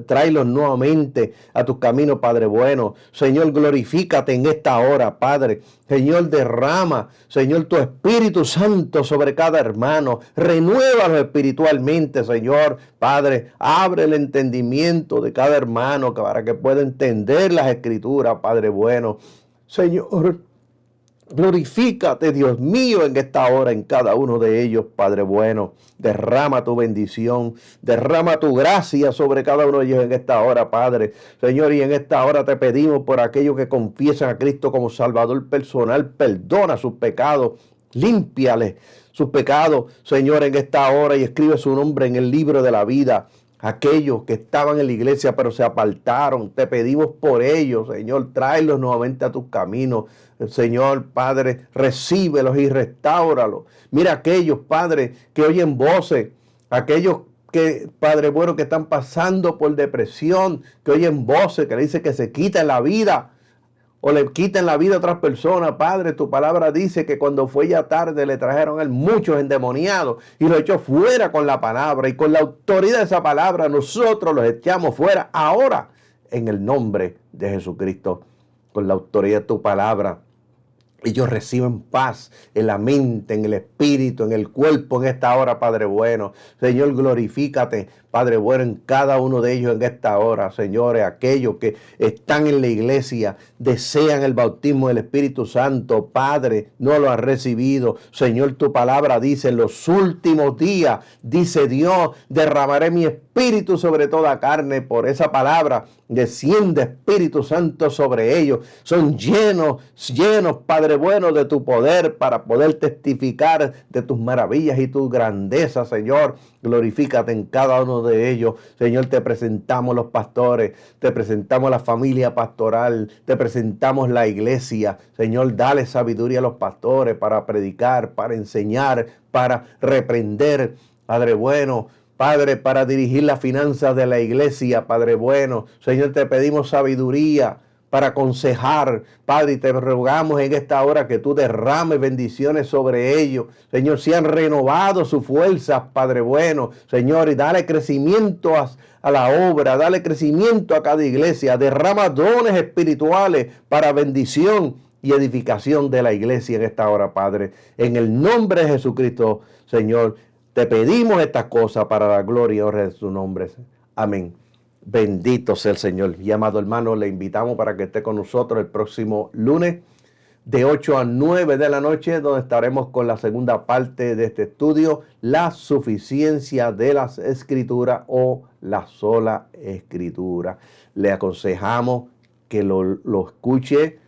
tráelos nuevamente a tus caminos, Padre bueno. Señor, glorifícate en esta hora, Padre. Señor, derrama, Señor, tu Espíritu Santo sobre cada hermano. Renuévalos espiritualmente, Señor. Padre, abre el entendimiento de cada hermano para que pueda entender las Escrituras, Padre bueno. Señor, glorifícate, Dios mío, en esta hora en cada uno de ellos, Padre bueno. Derrama tu bendición, derrama tu gracia sobre cada uno de ellos en esta hora, Padre. Señor, y en esta hora te pedimos por aquellos que confiesan a Cristo como Salvador personal, perdona sus pecados, límpiales sus pecados, Señor, en esta hora, y escribe su nombre en el libro de la vida. Aquellos que estaban en la iglesia pero se apartaron, te pedimos por ellos, Señor, tráelos nuevamente a tus caminos. Señor, Padre, recíbelos y restáuralos. Mira aquellos, Padre, que oyen voces, aquellos que, Padre bueno, que están pasando por depresión, que oyen voces que le dicen que se quiten la vida o le quiten la vida a otras personas. Padre, tu palabra dice que cuando fue ya tarde le trajeron a él muchos endemoniados y los echó fuera con la palabra, y con la autoridad de esa palabra nosotros los echamos fuera ahora en el nombre de Jesucristo. Con la autoridad de tu palabra ellos reciben paz en la mente, en el espíritu, en el cuerpo en esta hora, Padre bueno. Señor, glorifícate, Padre bueno, en cada uno de ellos en esta hora. Señores, aquellos que están en la iglesia, desean el bautismo del Espíritu Santo, Padre, no lo han recibido. Señor, tu palabra dice, en los últimos días, dice Dios, derramaré mi espíritu sobre toda carne. Por esa palabra desciende Espíritu Santo sobre ellos. Son llenos, Padre bueno, de tu poder, para poder testificar de tus maravillas y tus grandezas, Señor. Glorifícate en cada uno de ellos. Señor, te presentamos los pastores, te presentamos la familia pastoral, te presentamos la iglesia. Señor, dale sabiduría a los pastores para predicar, para enseñar, para reprender, Padre bueno. Padre, para dirigir las finanzas de la iglesia, Padre bueno. Señor, te pedimos sabiduría para aconsejar, Padre, y te rogamos en esta hora que tú derrames bendiciones sobre ellos. Señor, si han renovado sus fuerzas, Padre bueno. Señor, y dale crecimiento a la obra, dale crecimiento a cada iglesia. Derrama dones espirituales para bendición y edificación de la iglesia en esta hora, Padre. En el nombre de Jesucristo, Señor, te pedimos estas cosas para la gloria y honra de su nombre. Amén. Bendito sea el Señor. Y amado hermano, le invitamos para que esté con nosotros el próximo lunes de 8 a 9 de la noche, donde estaremos con la segunda parte de este estudio, la suficiencia de las escrituras o la sola escritura. Le aconsejamos que lo escuche,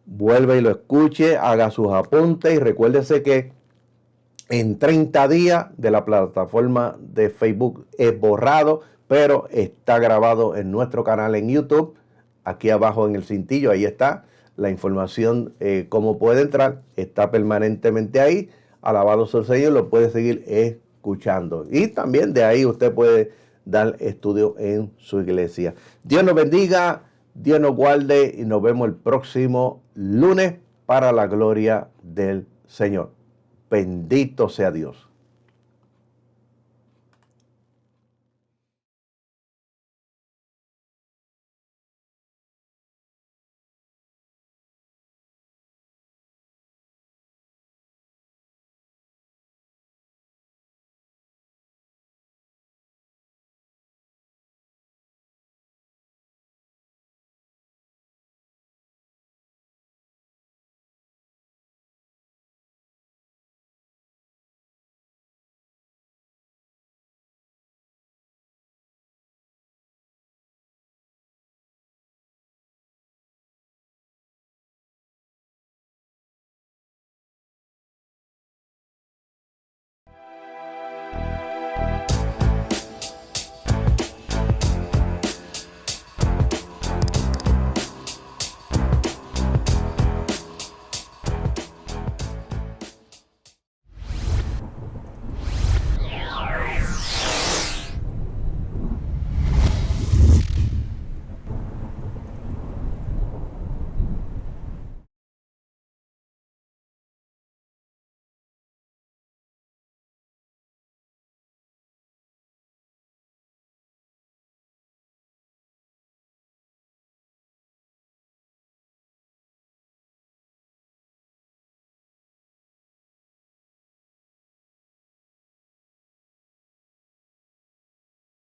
vuelva y lo escuche, haga sus apuntes y recuérdese que en 30 días de la plataforma de Facebook es borrado, pero está grabado en nuestro canal en YouTube. Aquí abajo en el cintillo, ahí está la información, cómo puede entrar. Está permanentemente ahí. Alabado sea el Señor, lo puede seguir escuchando. Y también de ahí usted puede dar estudio en su iglesia. Dios nos bendiga, Dios nos guarde y nos vemos el próximo lunes para la gloria del Señor. Bendito sea Dios.